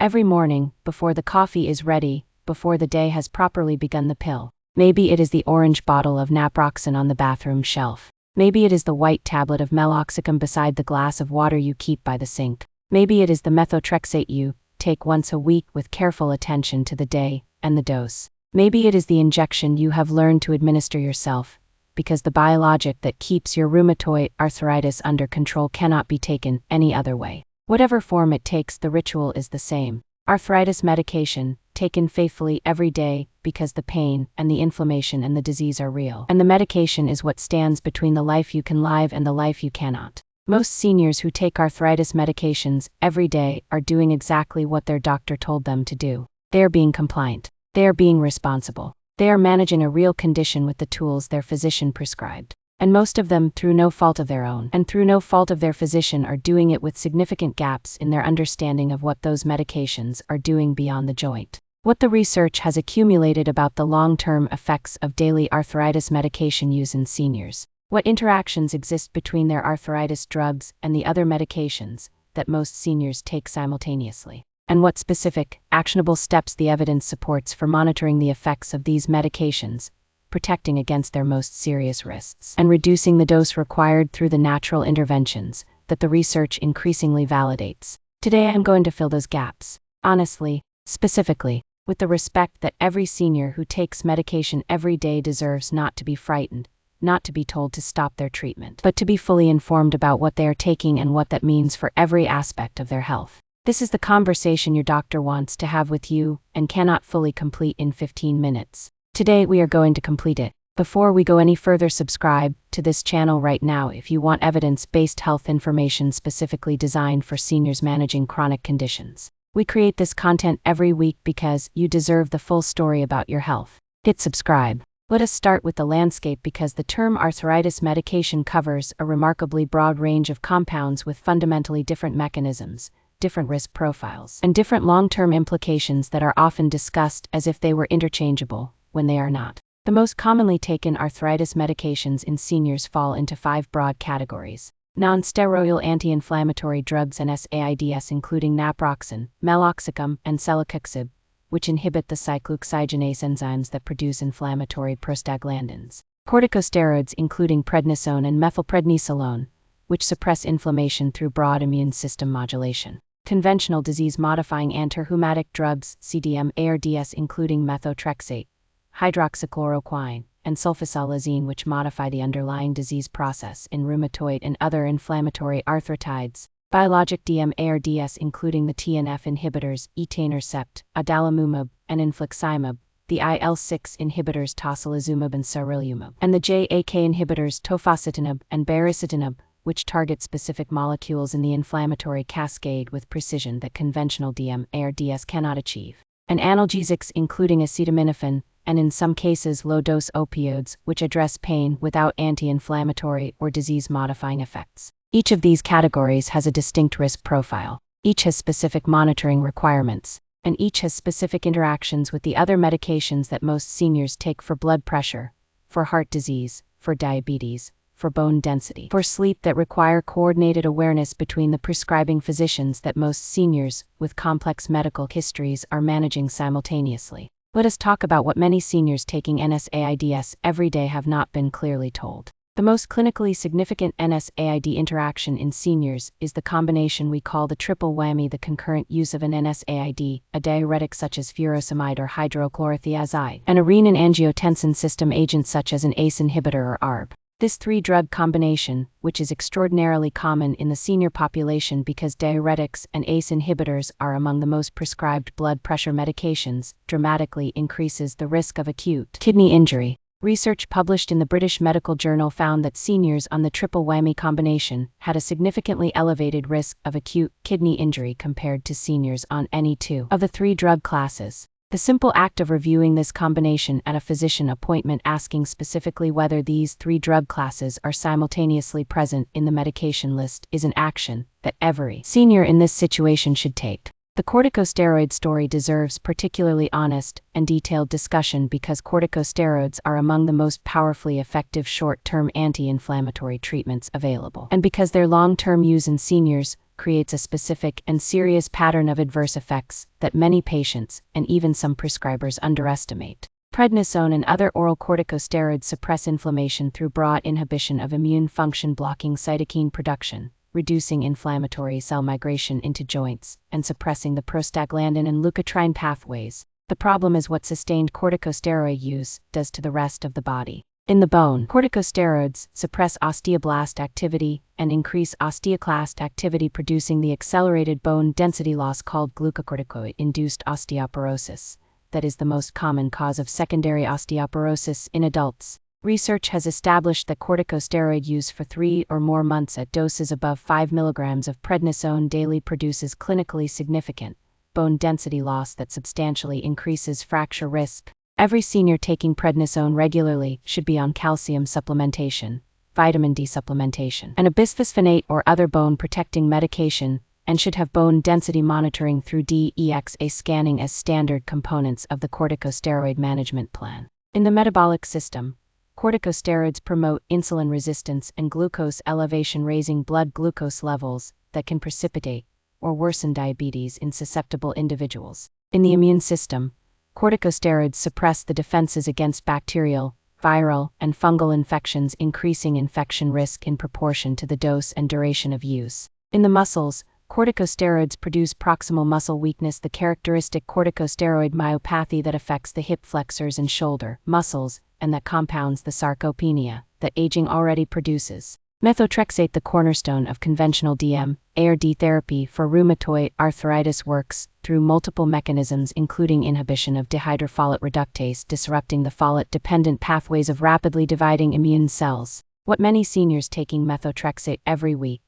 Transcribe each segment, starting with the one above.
Every morning, before the coffee is ready, before the day has properly begun the pill. Maybe it is the orange bottle of naproxen on the bathroom shelf. Maybe it is the white tablet of meloxicam beside the glass of water you keep by the sink. Maybe it is the methotrexate you take once a week with careful attention to the day and the dose. Maybe it is the injection you have learned to administer yourself, because the biologic that keeps your rheumatoid arthritis under control cannot be taken any other way. Whatever form it takes, the ritual is the same. Arthritis medication, taken faithfully every day, because the pain and the inflammation and the disease are real. And the medication is what stands between the life you can live and the life you cannot. Most seniors who take arthritis medications every day are doing exactly what their doctor told them to do. They are being compliant. They are being responsible. They are managing a real condition with the tools their physician prescribed. And most of them through no fault of their own, and through no fault of their physician, are doing it with significant gaps in their understanding of what those medications are doing beyond the joint. What the research has accumulated about the long-term effects of daily arthritis medication use in seniors. What interactions exist between their arthritis drugs and the other medications that most seniors take simultaneously. And what specific, actionable steps the evidence supports for monitoring the effects of these medications, protecting against their most serious risks, and reducing the dose required through the natural interventions that the research increasingly validates. Today I'm going to fill those gaps, honestly, specifically, with the respect that every senior who takes medication every day deserves, not to be frightened, not to be told to stop their treatment, but to be fully informed about what they are taking and what that means for every aspect of their health. This is the conversation your doctor wants to have with you and cannot fully complete in 15 minutes. Today we are going to complete it. Before we go any further, subscribe to this channel right now if you want evidence-based health information specifically designed for seniors managing chronic conditions. We create this content every week because you deserve the full story about your health. Hit subscribe. Let us start with the landscape, because the term arthritis medication covers a remarkably broad range of compounds with fundamentally different mechanisms, different risk profiles, and different long-term implications that are often discussed as if they were interchangeable, when they are not. The most commonly taken arthritis medications in seniors fall into 5 broad categories. Non-steroidal anti-inflammatory drugs and NSAIDs, including naproxen, meloxicam, and celecoxib, which inhibit the cyclooxygenase enzymes that produce inflammatory prostaglandins. Corticosteroids, including prednisone and methylprednisolone, which suppress inflammation through broad immune system modulation. Conventional disease-modifying antirheumatic drugs, CDM-ARDs, including methotrexate, hydroxychloroquine, and sulfasalazine, which modify the underlying disease process in rheumatoid and other inflammatory arthritis. Biologic DMARDs, including the TNF inhibitors, etanercept, adalimumab, and infliximab, the IL-6 inhibitors tocilizumab and sarilumab, and the JAK inhibitors tofacitinib and baricitinib, which target specific molecules in the inflammatory cascade with precision that conventional DMARDs cannot achieve. And analgesics, including acetaminophen, and in some cases low-dose opioids, which address pain without anti-inflammatory or disease-modifying effects. Each of these categories has a distinct risk profile. Each has specific monitoring requirements, and each has specific interactions with the other medications that most seniors take for blood pressure, for heart disease, for diabetes, for bone density, for sleep, that require coordinated awareness between the prescribing physicians that most seniors with complex medical histories are managing simultaneously. Let us talk about what many seniors taking NSAIDs every day have not been clearly told. The most clinically significant NSAID interaction in seniors is the combination we call the triple whammy: the concurrent use of an NSAID, a diuretic such as furosemide or hydrochlorothiazide, and a renin-angiotensin system agent such as an ACE inhibitor or ARB. This 3-drug combination, which is extraordinarily common in the senior population because diuretics and ACE inhibitors are among the most prescribed blood pressure medications, dramatically increases the risk of acute kidney injury. Research published in the British Medical Journal found that seniors on the triple whammy combination had a significantly elevated risk of acute kidney injury compared to seniors on any 2 of the 3 drug classes. The simple act of reviewing this combination at a physician appointment, asking specifically whether these 3 drug classes are simultaneously present in the medication list, is an action that every senior in this situation should take. The corticosteroid story deserves particularly honest and detailed discussion because corticosteroids are among the most powerfully effective short-term anti-inflammatory treatments available, and because their long-term use in seniors creates a specific and serious pattern of adverse effects that many patients and even some prescribers underestimate. Prednisone and other oral corticosteroids suppress inflammation through broad inhibition of immune function, blocking cytokine production, reducing inflammatory cell migration into joints, and suppressing the prostaglandin and leukotriene pathways. The problem is what sustained corticosteroid use does to the rest of the body. In the bone, corticosteroids suppress osteoblast activity and increase osteoclast activity, producing the accelerated bone density loss called glucocorticoid-induced osteoporosis. That is the most common cause of secondary osteoporosis in adults. Research has established that corticosteroid use for 3 or more months at doses above 5 mg of prednisone daily produces clinically significant bone density loss that substantially increases fracture risk. Every senior taking prednisone regularly should be on calcium supplementation, vitamin D supplementation, and a bisphosphonate or other bone-protecting medication, and should have bone density monitoring through DEXA scanning as standard components of the corticosteroid management plan. In the metabolic system, corticosteroids promote insulin resistance and glucose elevation, raising blood glucose levels that can precipitate or worsen diabetes in susceptible individuals. In the immune system, corticosteroids suppress the defenses against bacterial, viral, and fungal infections, increasing infection risk in proportion to the dose and duration of use. In the muscles, corticosteroids produce proximal muscle weakness, the characteristic corticosteroid myopathy that affects the hip flexors and shoulder muscles, and that compounds the sarcopenia that aging already produces. Methotrexate, the cornerstone of conventional DM/ARD therapy for rheumatoid arthritis, works through multiple mechanisms, including inhibition of dihydrofolate reductase, disrupting the folate-dependent pathways of rapidly dividing immune cells. What many seniors taking methotrexate every week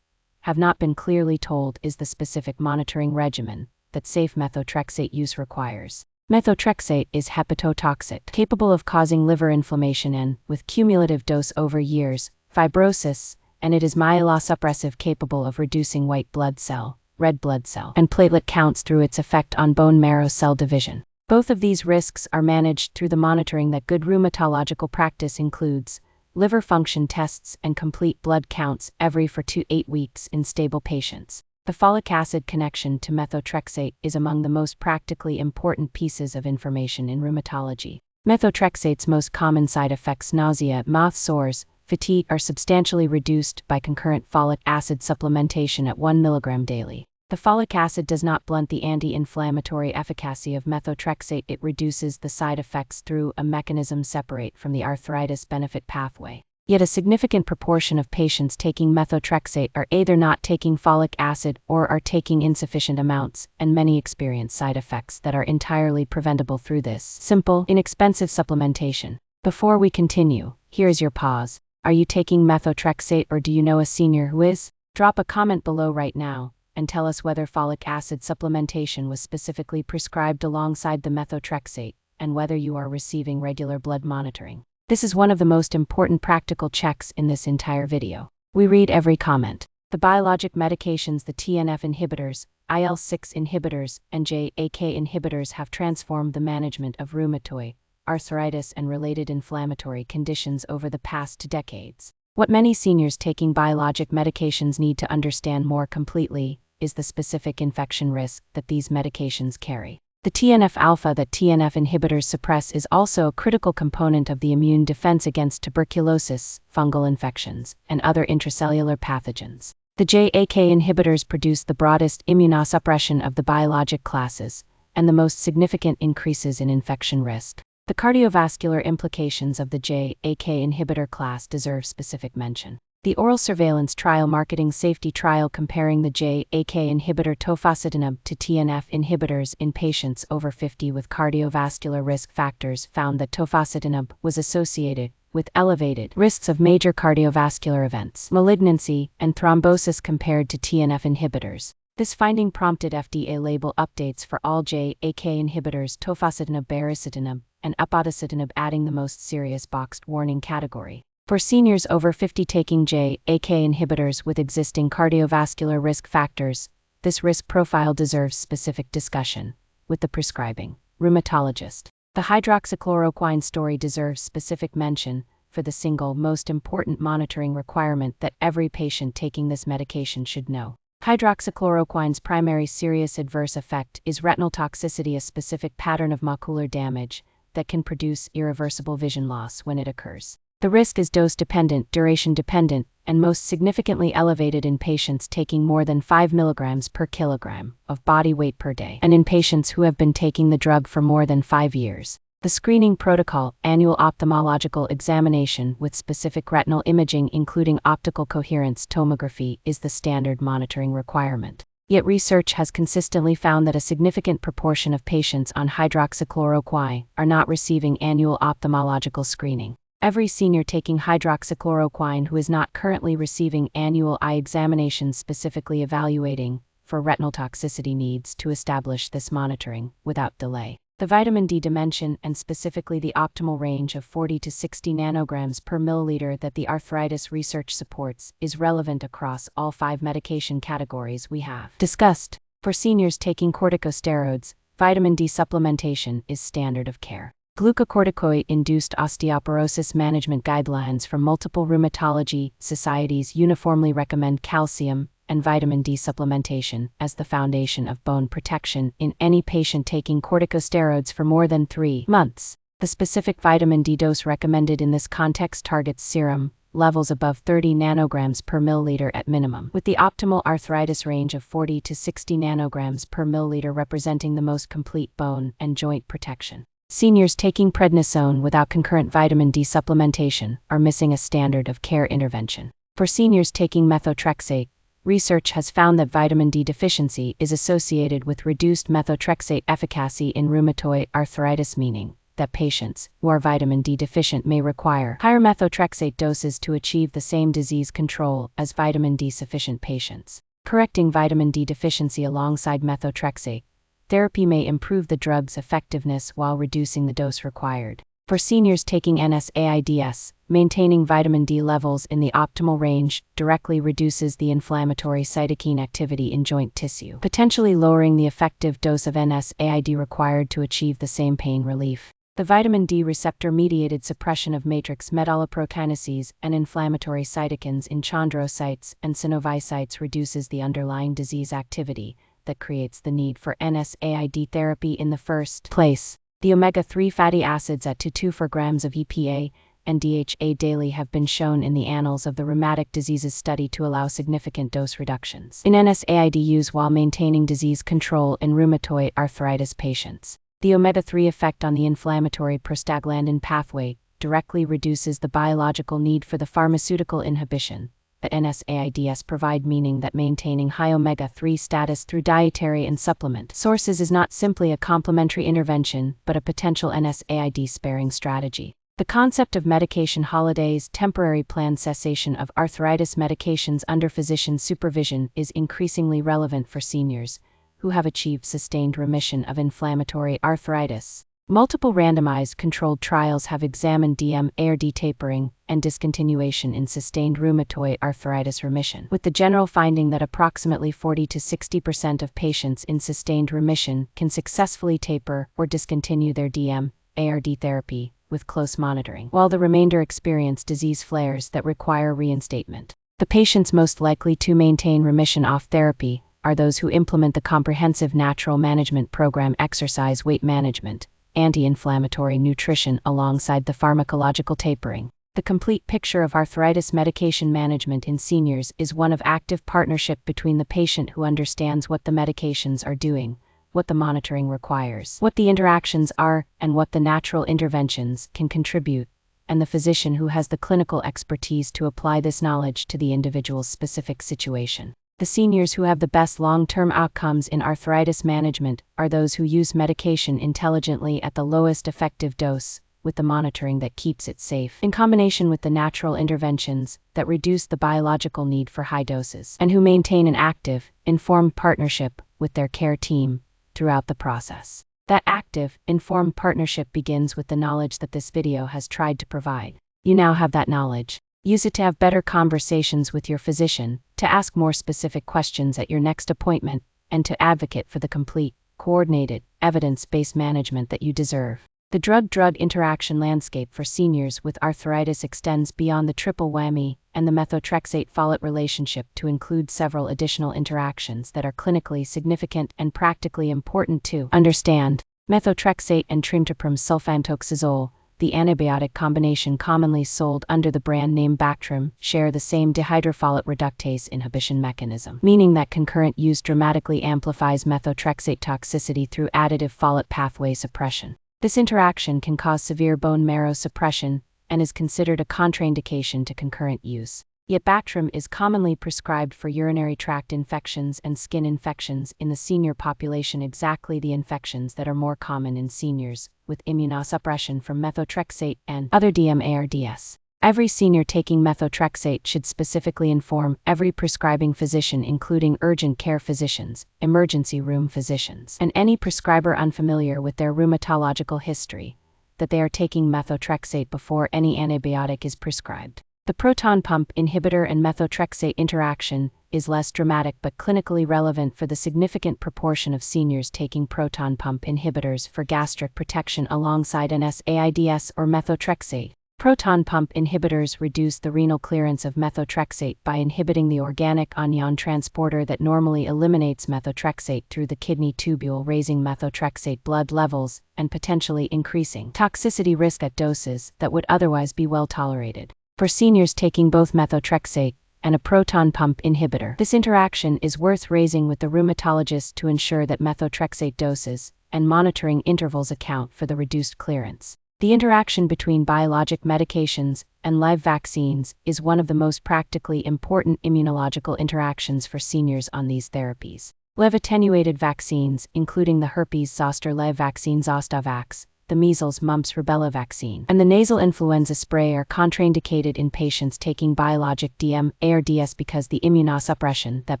have not been clearly told is the specific monitoring regimen that safe methotrexate use requires. Methotrexate is hepatotoxic, capable of causing liver inflammation and, with cumulative dose over years, fibrosis, and it is myelosuppressive, capable of reducing white blood cell, red blood cell, and platelet counts through its effect on bone marrow cell division. Both of these risks are managed through the monitoring that good rheumatological practice includes: liver function tests and complete blood counts every 4 to 8 weeks in stable patients. The folic acid connection to methotrexate is among the most practically important pieces of information in rheumatology. Methotrexate's most common side effects, nausea, mouth sores, fatigue, are substantially reduced by concurrent folic acid supplementation at 1 mg daily. The folic acid does not blunt the anti-inflammatory efficacy of methotrexate. It reduces the side effects through a mechanism separate from the arthritis benefit pathway. Yet a significant proportion of patients taking methotrexate are either not taking folic acid or are taking insufficient amounts, and many experience side effects that are entirely preventable through this simple, inexpensive supplementation. Before we continue, here is your pause. Are you taking methotrexate, or do you know a senior who is? Drop a comment below right now and tell us whether folic acid supplementation was specifically prescribed alongside the methotrexate, and whether you are receiving regular blood monitoring. This is one of the most important practical checks in this entire video. We read every comment. The biologic medications, the TNF inhibitors, IL-6 inhibitors, and JAK inhibitors have transformed the management of rheumatoid arthritis and related inflammatory conditions over the past 2 decades. What many seniors taking biologic medications need to understand more completely is the specific infection risk that these medications carry. The TNF-alpha that TNF inhibitors suppress is also a critical component of the immune defense against tuberculosis, fungal infections, and other intracellular pathogens. The JAK inhibitors produce the broadest immunosuppression of the biologic classes, and the most significant increases in infection risk. The cardiovascular implications of the JAK inhibitor class deserve specific mention. The oral surveillance trial marketing safety trial comparing the JAK inhibitor tofacitinib to TNF inhibitors in patients over 50 with cardiovascular risk factors found that tofacitinib was associated with elevated risks of major cardiovascular events, malignancy, and thrombosis compared to TNF inhibitors. This finding prompted FDA label updates for all JAK inhibitors, tofacitinib, baricitinib, and upadacitinib, adding the most serious boxed warning category. For seniors over 50 taking JAK inhibitors with existing cardiovascular risk factors, this risk profile deserves specific discussion with the prescribing rheumatologist. The hydroxychloroquine story deserves specific mention for the single most important monitoring requirement that every patient taking this medication should know. Hydroxychloroquine's primary serious adverse effect is retinal toxicity, a specific pattern of macular damage that can produce irreversible vision loss when it occurs. The risk is dose-dependent, duration-dependent, and most significantly elevated in patients taking more than 5 mg per kilogram of body weight per day, and in patients who have been taking the drug for more than 5 years. The screening protocol, annual ophthalmological examination with specific retinal imaging including optical coherence tomography, is the standard monitoring requirement. Yet research has consistently found that a significant proportion of patients on hydroxychloroquine are not receiving annual ophthalmological screening. Every senior taking hydroxychloroquine who is not currently receiving annual eye examinations specifically evaluating for retinal toxicity needs to establish this monitoring without delay. The vitamin D dimension, and specifically the optimal range of 40 to 60 nanograms per milliliter that the arthritis research supports, is relevant across all 5 medication categories we have discussed. For seniors taking corticosteroids, vitamin D supplementation is standard of care. Glucocorticoid-induced osteoporosis management guidelines from multiple rheumatology societies uniformly recommend calcium and vitamin D supplementation as the foundation of bone protection in any patient taking corticosteroids for more than 3 months. The specific vitamin D dose recommended in this context targets serum levels above 30 nanograms per milliliter at minimum, with the optimal arthritis range of 40 to 60 nanograms per milliliter representing the most complete bone and joint protection. Seniors taking prednisone without concurrent vitamin D supplementation are missing a standard of care intervention. For seniors taking methotrexate, research has found that vitamin D deficiency is associated with reduced methotrexate efficacy in rheumatoid arthritis, meaning that patients who are vitamin D deficient may require higher methotrexate doses to achieve the same disease control as vitamin D sufficient patients. Correcting vitamin D deficiency alongside methotrexate therapy may improve the drug's effectiveness while reducing the dose required. For seniors taking NSAIDs, maintaining vitamin D levels in the optimal range directly reduces the inflammatory cytokine activity in joint tissue, potentially lowering the effective dose of NSAID required to achieve the same pain relief. The vitamin D receptor-mediated suppression of matrix metalloproteinase and inflammatory cytokines in chondrocytes and synovicytes reduces the underlying disease activity that creates the need for NSAID therapy in the first place. The omega-3 fatty acids at 2 grams of EPA and DHA daily have been shown in the Annals of the Rheumatic Diseases study to allow significant dose reductions in NSAID use while maintaining disease control in rheumatoid arthritis patients. The omega-3 effect on the inflammatory prostaglandin pathway directly reduces the biological need for the pharmaceutical inhibition that NSAIDs provide, meaning that maintaining high omega-3 status through dietary and supplement sources is not simply a complementary intervention but a potential NSAID-sparing strategy. The concept of medication holidays, temporary planned cessation of arthritis medications under physician supervision, is increasingly relevant for seniors who have achieved sustained remission of inflammatory arthritis. Multiple randomized controlled trials have examined DM-ARD tapering and discontinuation in sustained rheumatoid arthritis remission, with the general finding that approximately 40 to 60% of patients in sustained remission can successfully taper or discontinue their DM-ARD therapy with close monitoring, while the remainder experience disease flares that require reinstatement. The patients most likely to maintain remission off therapy are those who implement the comprehensive natural management program, exercise, weight management, anti-inflammatory nutrition alongside the pharmacological tapering. The complete picture of arthritis medication management in seniors is one of active partnership between the patient who understands what the medications are doing, what the monitoring requires, what the interactions are, and what the natural interventions can contribute, and the physician who has the clinical expertise to apply this knowledge to the individual's specific situation. The seniors who have the best long-term outcomes in arthritis management are those who use medication intelligently at the lowest effective dose, with the monitoring that keeps it safe, in combination with the natural interventions that reduce the biological need for high doses, and who maintain an active, informed partnership with their care team throughout the process. That active, informed partnership begins with the knowledge that this video has tried to provide. You now have that knowledge. Use it to have better conversations with your physician, to ask more specific questions at your next appointment, and to advocate for the complete, coordinated, evidence-based management that you deserve. The drug-drug interaction landscape for seniors with arthritis extends beyond the triple whammy and the methotrexate-folate relationship to include several additional interactions that are clinically significant and practically important to understand. Methotrexate and trimethoprim sulfontoxazole, the antibiotic combination commonly sold under the brand name Bactrim, share the same dihydrofolate reductase inhibition mechanism, meaning that concurrent use dramatically amplifies methotrexate toxicity through additive folate pathway suppression. This interaction can cause severe bone marrow suppression and is considered a contraindication to concurrent use. Yet Bactrim is commonly prescribed for urinary tract infections and skin infections in the senior population, exactly the infections that are more common in seniors with immunosuppression from methotrexate and other DMARDs. Every senior taking methotrexate should specifically inform every prescribing physician, including urgent care physicians, emergency room physicians, and any prescriber unfamiliar with their rheumatological history, that they are taking methotrexate before any antibiotic is prescribed. The proton pump inhibitor and methotrexate interaction is less dramatic but clinically relevant for the significant proportion of seniors taking proton pump inhibitors for gastric protection alongside NSAIDs or methotrexate. Proton pump inhibitors reduce the renal clearance of methotrexate by inhibiting the organic anion transporter that normally eliminates methotrexate through the kidney tubule, raising methotrexate blood levels and potentially increasing toxicity risk at doses that would otherwise be well tolerated. For seniors taking both methotrexate and a proton pump inhibitor, this interaction is worth raising with the rheumatologist to ensure that methotrexate doses and monitoring intervals account for the reduced clearance. The interaction between biologic medications and live vaccines is one of the most practically important immunological interactions for seniors on these therapies. Live attenuated vaccines, including the herpes zoster live vaccine Zostavax, the measles mumps rubella vaccine, and the nasal influenza spray, are contraindicated in patients taking biologic DMARDs because the immunosuppression that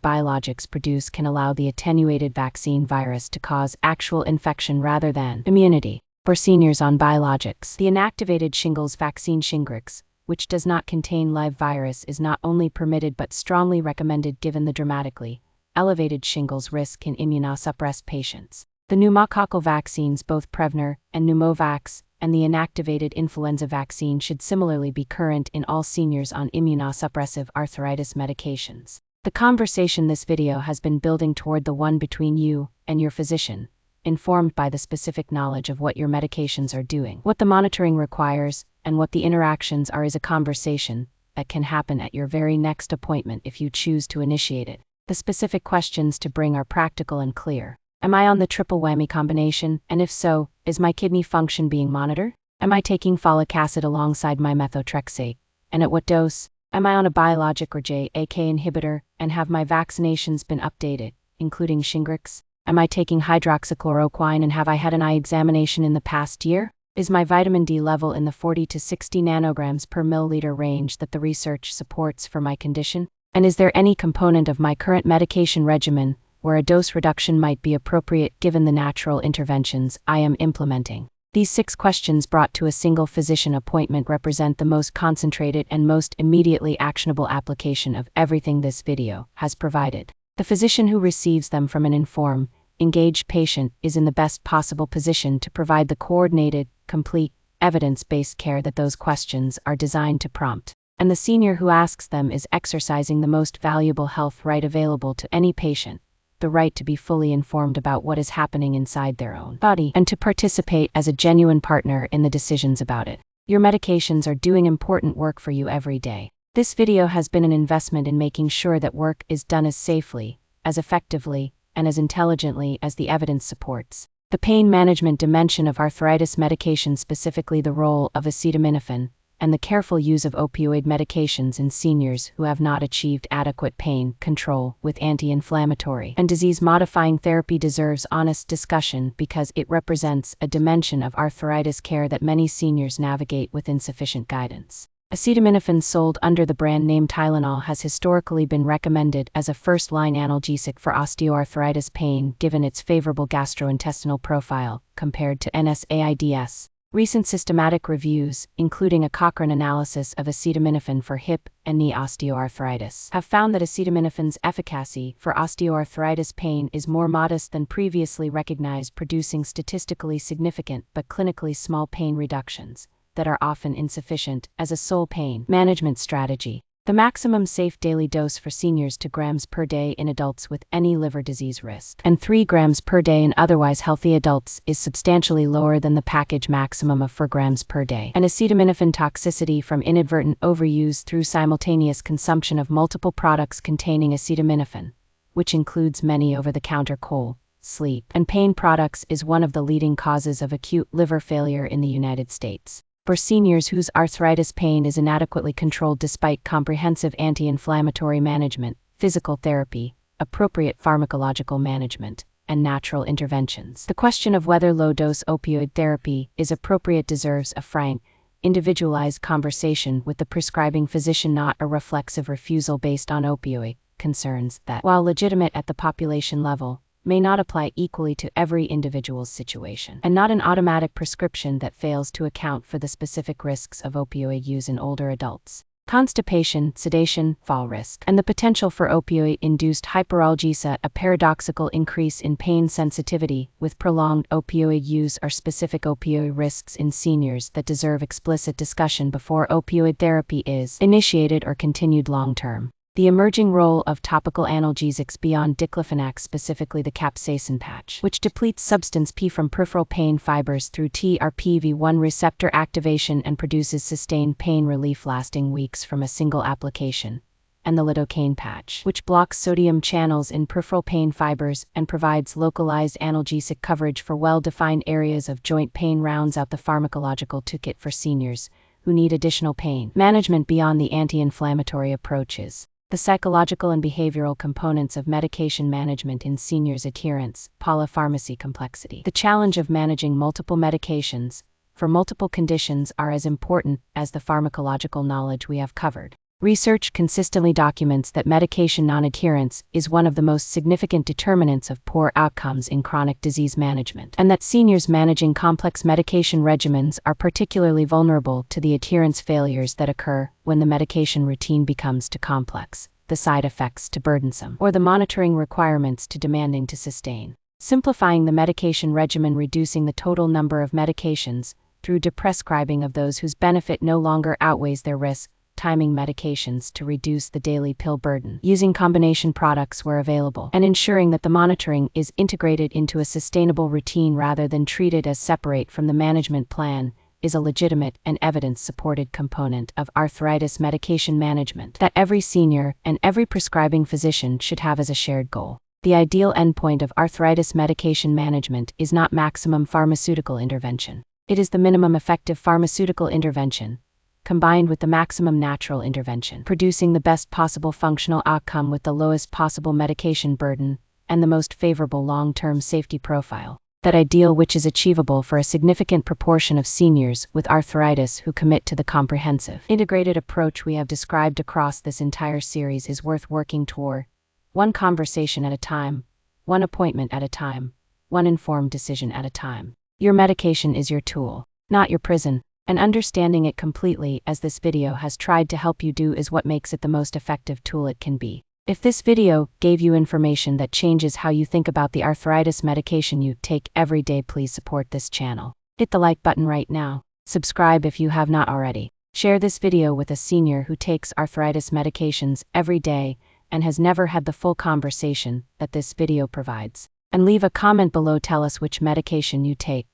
biologics produce can allow the attenuated vaccine virus to cause actual infection rather than immunity. For seniors on biologics, the inactivated shingles vaccine Shingrix, which does not contain live virus, is not only permitted but strongly recommended given the dramatically elevated shingles risk in immunosuppressed patients. The pneumococcal vaccines, both Prevnar and Pneumovax, and the inactivated influenza vaccine should similarly be current in all seniors on immunosuppressive arthritis medications. The conversation this video has been building toward the one between you and your physician, informed by the specific knowledge of what your medications are doing, what the monitoring requires, and what the interactions are, is a conversation that can happen at your very next appointment if you choose to initiate it. The specific questions to bring are practical and clear. Am I on the triple whammy combination, and if so, is my kidney function being monitored? Am I taking folic acid alongside my methotrexate, and at what dose? Am I on a biologic or JAK inhibitor, and have my vaccinations been updated, including Shingrix? Am I taking hydroxychloroquine, and have I had an eye examination in the past year? Is my vitamin D level in the 40 to 60 nanograms per milliliter range that the research supports for my condition? And is there any component of my current medication regimen where a dose reduction might be appropriate given the natural interventions I am implementing? These 6 questions brought to a single physician appointment represent the most concentrated and most immediately actionable application of everything this video has provided. The physician who receives them from an informed, engaged patient is in the best possible position to provide the coordinated, complete, evidence-based care that those questions are designed to prompt. And the senior who asks them is exercising the most valuable health right available to any patient, the right to be fully informed about what is happening inside their own body and to participate as a genuine partner in the decisions about it. Your medications are doing important work for you every day. This video has been an investment in making sure that work is done as safely, as effectively, and as intelligently as the evidence supports. The pain management dimension of arthritis medication, specifically the role of acetaminophen, and the careful use of opioid medications in seniors who have not achieved adequate pain control with anti-inflammatory and disease-modifying therapy, deserves honest discussion because it represents a dimension of arthritis care that many seniors navigate with insufficient guidance. Acetaminophen, sold under the brand name Tylenol, has historically been recommended as a first-line analgesic for osteoarthritis pain given its favorable gastrointestinal profile compared to NSAIDs. Recent systematic reviews, including a Cochrane analysis of acetaminophen for hip and knee osteoarthritis, have found that acetaminophen's efficacy for osteoarthritis pain is more modest than previously recognized, producing statistically significant but clinically small pain reductions that are often insufficient as a sole pain management strategy. The maximum safe daily dose for seniors 2 grams per day in adults with any liver disease risk and 3 grams per day in otherwise healthy adults is substantially lower than the package maximum of 4 grams per day. And acetaminophen toxicity from inadvertent overuse through simultaneous consumption of multiple products containing acetaminophen, which includes many over-the-counter cold, sleep, and pain products, is one of the leading causes of acute liver failure in the United States. For seniors whose arthritis pain is inadequately controlled despite comprehensive anti-inflammatory management, physical therapy, appropriate pharmacological management, and natural interventions, the question of whether low-dose opioid therapy is appropriate deserves a frank, individualized conversation with the prescribing physician, not a reflexive refusal based on opioid concerns that, while legitimate at the population level, may not apply equally to every individual's situation, and not an automatic prescription that fails to account for the specific risks of opioid use in older adults. Constipation, sedation, fall risk, and the potential for opioid-induced hyperalgesia, a paradoxical increase in pain sensitivity with prolonged opioid use, are specific opioid risks in seniors that deserve explicit discussion before opioid therapy is initiated or continued long-term. The emerging role of topical analgesics beyond diclofenac, specifically the capsaicin patch, which depletes substance P from peripheral pain fibers through TRPV1 receptor activation and produces sustained pain relief lasting weeks from a single application, and the lidocaine patch, which blocks sodium channels in peripheral pain fibers and provides localized analgesic coverage for well-defined areas of joint pain, rounds out the pharmacological toolkit for seniors who need additional pain management beyond the anti-inflammatory approaches. The psychological and behavioral components of medication management in seniors: adherence, polypharmacy complexity. The challenge of managing multiple medications for multiple conditions are as important as the pharmacological knowledge we have covered. Research consistently documents that medication non-adherence is one of the most significant determinants of poor outcomes in chronic disease management, and that seniors managing complex medication regimens are particularly vulnerable to the adherence failures that occur when the medication routine becomes too complex, the side effects too burdensome, or the monitoring requirements too demanding to sustain. Simplifying the medication regimen, reducing the total number of medications through deprescribing of those whose benefit no longer outweighs their risk, timing medications to reduce the daily pill burden, using combination products where available, and ensuring that the monitoring is integrated into a sustainable routine rather than treated as separate from the management plan, is a legitimate and evidence-supported component of arthritis medication management that every senior and every prescribing physician should have as a shared goal. The ideal endpoint of arthritis medication management is not maximum pharmaceutical intervention. It is the minimum effective pharmaceutical intervention, combined with the maximum natural intervention, producing the best possible functional outcome with the lowest possible medication burden and the most favorable long-term safety profile. That ideal, which is achievable for a significant proportion of seniors with arthritis who commit to the comprehensive, integrated approach we have described across this entire series, is worth working toward. One conversation at a time, one appointment at a time, one informed decision at a time. Your medication is your tool, not your prison. And understanding it completely, as this video has tried to help you do, is what makes it the most effective tool it can be. If this video gave you information that changes how you think about the arthritis medication you take every day, please support this channel. Hit the like button right now. Subscribe if you have not already. Share this video with a senior who takes arthritis medications every day and has never had the full conversation that this video provides. And leave a comment below. Tell us which medication you take,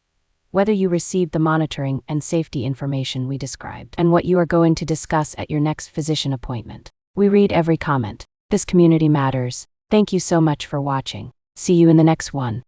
whether you received the monitoring and safety information we described, and what you are going to discuss at your next physician appointment. We read every comment. This community matters. Thank you so much for watching. See you in the next one.